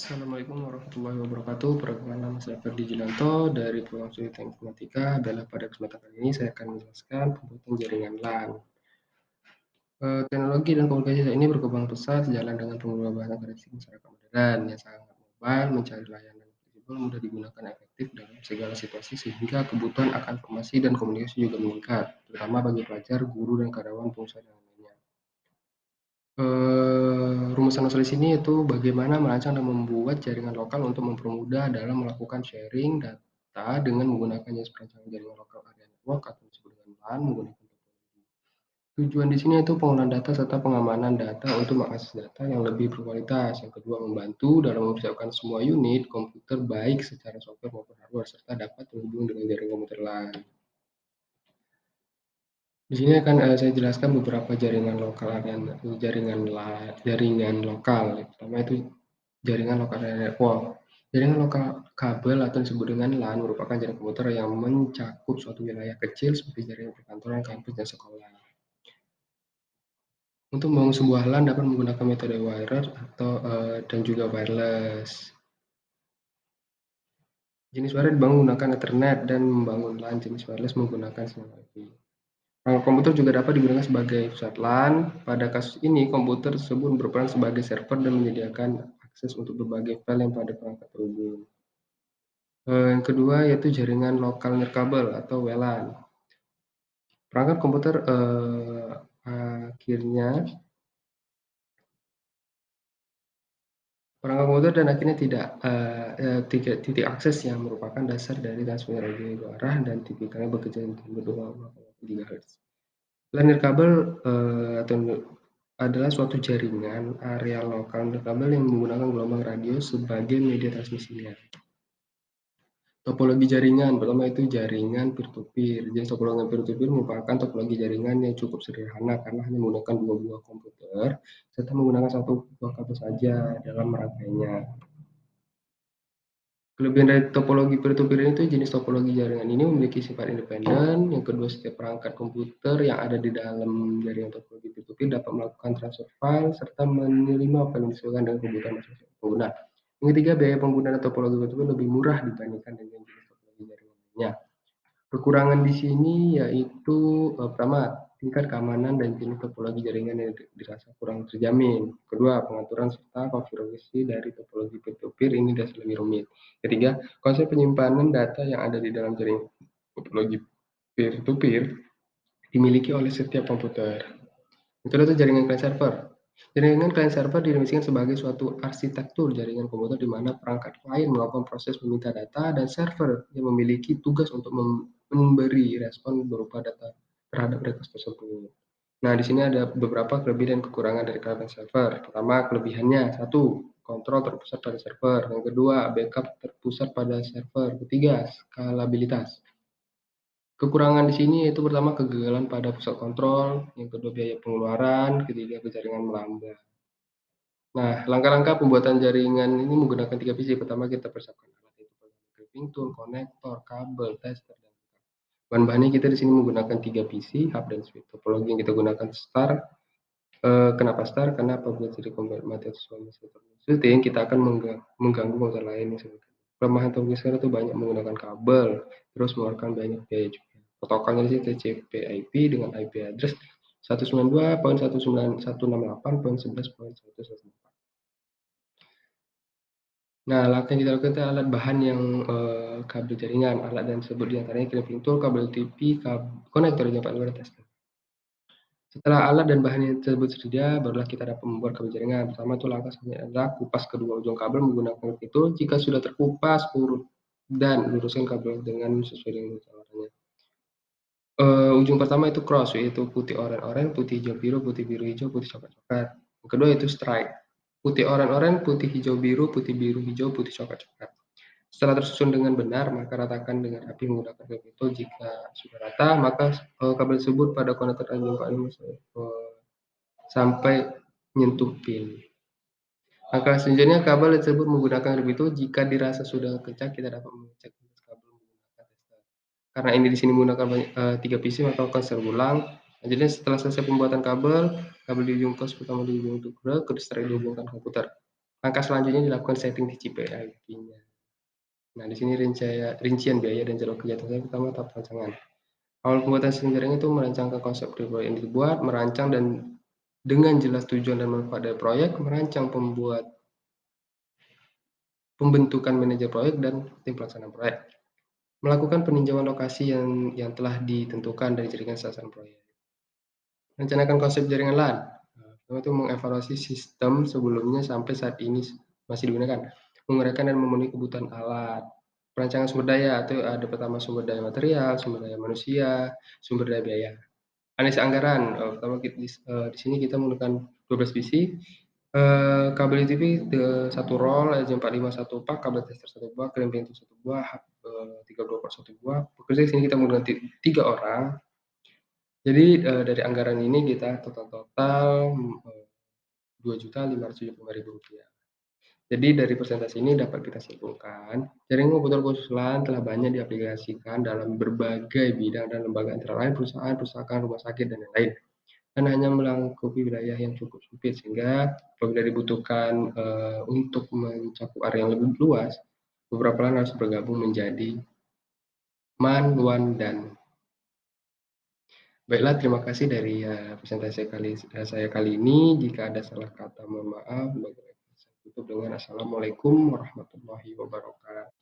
Assalamualaikum warahmatullahi wabarakatuh. Perkenalkan nama saya Ferdi Junanto dari Program Studi Teknik Informatika. Adalah pada kesempatan kali ini saya akan menjelaskan pembuatan jaringan LAN. Teknologi dan komunikasi saat ini berkembang pesat sejalan dengan pengembangan karakteristik masyarakat modern yang sangat mobile, mencari layanan fleksibel, mudah digunakan, efektif dalam segala situasi sehingga kebutuhan akan informasi dan komunikasi juga meningkat, terutama bagi pelajar, guru, dan karyawan pengusaha dan lainnya. Rumusan solusi ini itu bagaimana merancang dan membuat jaringan lokal untuk mempermudah dalam melakukan sharing data dengan menggunakan jenis perancangan jaringan lokal area network atau disebut dengan LAN menggunakan topologi. Tujuan di sini itu pengolahan data serta pengamanan data untuk mengakses data yang lebih berkualitas. Yang kedua, membantu dalam mempersiapkan semua unit komputer baik secara software maupun hardware serta dapat terhubung dengan jaringan komputer LAN. Di sini akan saya jelaskan beberapa jaringan lokal jaringan lokal. Yang pertama itu jaringan lokal area network. Jaringan lokal kabel atau disebut dengan LAN merupakan jaringan komputer yang mencakup suatu wilayah kecil seperti jaringan perkantoran, kampus, dan sekolah. Untuk membangun sebuah LAN dapat menggunakan metode wired atau dan juga wireless. Jenis wired dibangun menggunakan Ethernet dan membangun LAN jenis wireless menggunakan sinyal Wi-Fi. Komputer juga dapat digunakan sebagai pusat LAN. Pada kasus ini, komputer tersebut berperan sebagai server dan menyediakan akses untuk berbagai file yang pada perangkat terhubung. Yang kedua yaitu jaringan lokal nirkabel atau WLAN. Perangkat komputer akhirnya dan akhirnya titik akses yang merupakan dasar dari transmisi radio dua arah dan tipikalnya bekerja dengan 2,3 GHz. LAN nirkabel adalah suatu jaringan area lokal nirkabel yang menggunakan gelombang radio sebagai media transmisinya. Topologi jaringan, pertama itu jaringan peer-to-peer. Jenis topologi peer-to-peer merupakan topologi jaringan yang cukup sederhana karena hanya menggunakan dua buah komputer serta menggunakan satu buah kabel saja dalam merangkainya. Kelebihan dari topologi peer-to-peer ini tuh jenis topologi jaringan ini memiliki sifat independen. Yang kedua, setiap perangkat komputer yang ada di dalam jaringan topologi peer-to-peer dapat melakukan transfer file serta menerima file yang disesuaikan dengan kebutuhan masing-masing pengguna. Yang ketiga, biaya penggunaan topologi peer-to-peer lebih murah dibandingkan dengan jenis topologi jaringan lainnya. Kekurangan di sini yaitu pertama, tingkat keamanan dan jenis topologi jaringan yang dirasa kurang terjamin. Kedua, pengaturan serta konfigurasi dari topologi peer-to-peer ini dirasa lebih rumit. Ketiga, konsep penyimpanan data yang ada di dalam jaringan topologi peer-to-peer dimiliki oleh setiap komputer. Yang kedua itu jaringan client server. Jaringan client server didefinisikan sebagai suatu arsitektur jaringan komputer di mana perangkat klien melakukan proses meminta data dan server yang memiliki tugas untuk memberi respon berupa data terhadap request tersebut. Nah, di sini ada beberapa kelebihan dan kekurangan dari client server. Pertama, kelebihannya satu, kontrol terpusat pada server. Yang kedua, backup terpusat pada server. Ketiga, skalabilitas. Kekurangan di sini yaitu pertama kegagalan pada pusat kontrol, yang kedua biaya pengeluaran, ketiga jaringan melambat. Nah, langkah-langkah pembuatan jaringan ini menggunakan 3 PC. Pertama kita persiapkan alat yaitu crimping tool, konektor, kabel, tester, dan bahan-bahannya kita di sini menggunakan 3 PC, hub dan switch. Topologi yang kita gunakan star. Kenapa star? Karena apabila jadi mati atau shooting, kita akan mengganggu komputer lain yang sebagainya. Kelemahan topologi sekarang itu banyak menggunakan kabel, terus mengeluarkan banyak biaya juga. Protokolnya di sini TCP/IP dengan IP address 192.168.11.1. Nah, langkah yang kita lakukan itu alat bahan yang kabel jaringan, alat dan sebut diantaranya crimping tool, kabel TV, konektor jumpa luar tester. Setelah alat dan bahan yang tersebut tersedia, barulah kita dapat membuat kabel jaringan. Pertama itu langkah selanjutnya adalah kupas kedua ujung kabel menggunakan itu. Jika sudah terkupas, urut dan luruskan kabel dengan sesuai dengan warnanya. Ujung pertama itu cross, yaitu putih oranye, putih hijau biru, putih biru hijau, putih coklat coklat. Yang kedua itu strike, putih oranye, putih hijau biru, putih biru hijau, putih coklat coklat. Setelah tersusun dengan benar, maka ratakan dengan rapi menggunakan klip itu. Jika sudah rata, maka kabel tersebut pada konektor dan jumpa ini sampai menyentuh pin. Maka selanjutnya kabel tersebut menggunakan klip itu. Jika dirasa sudah kencang, kita dapat mengecek kabel menggunakan tester. Karena ini di sini menggunakan 3 PC, maka akan serulang. Jadi setelah selesai pembuatan kabel di ujung kos pertama di ujung kedua, kedua dihubungkan komputer. Langkah selanjutnya dilakukan setting TCP/IP-nya. Nah, di sini rincian biaya dan jadwal kegiatan saya pertama tahap perancangan. Awal pembuatan sistem jaringan itu merancangkan konsep dari proyek yang dibuat, merancang dan dengan jelas tujuan dan manfaat dari proyek, merancang pembentukan manajer proyek dan tim pelaksana proyek. Melakukan peninjauan lokasi yang telah ditentukan dari jaringan sasaran proyek. Rencanakan konsep jaringan LAN. Pertama itu mengevaluasi sistem sebelumnya sampai saat ini masih digunakan. Menguraikan dan memenuhi kebutuhan alat. Perancangan sumber daya itu ada pertama sumber daya material, sumber daya manusia, sumber daya biaya. Analisis anggaran. Pertama di sini kita menggunakan 12 bisi. Kabel TV satu roll, LJ451 pak, kabel tester satu buah, klem pintu satu buah, 32 port satu buah. Pekerja di sini kita menggunakan 3 orang. Jadi dari anggaran ini kita total Rp2.575.000. Jadi dari presentasi ini dapat kita simpulkan, jaringan komputer khusus LAN telah banyak diaplikasikan dalam berbagai bidang dan lembaga antara lain perusahaan, pustakaan, rumah sakit, dan lain-lain. Dan hanya melingkupi wilayah yang cukup sempit sehingga apabila dibutuhkan untuk mencakup area yang lebih luas, beberapa LAN harus bergabung menjadi MAN, WAN, dan baiklah, terima kasih dari presentasi saya kali ini. Jika ada salah kata, mohon maaf. Tutup dengan Assalamualaikum warahmatullahi wabarakatuh.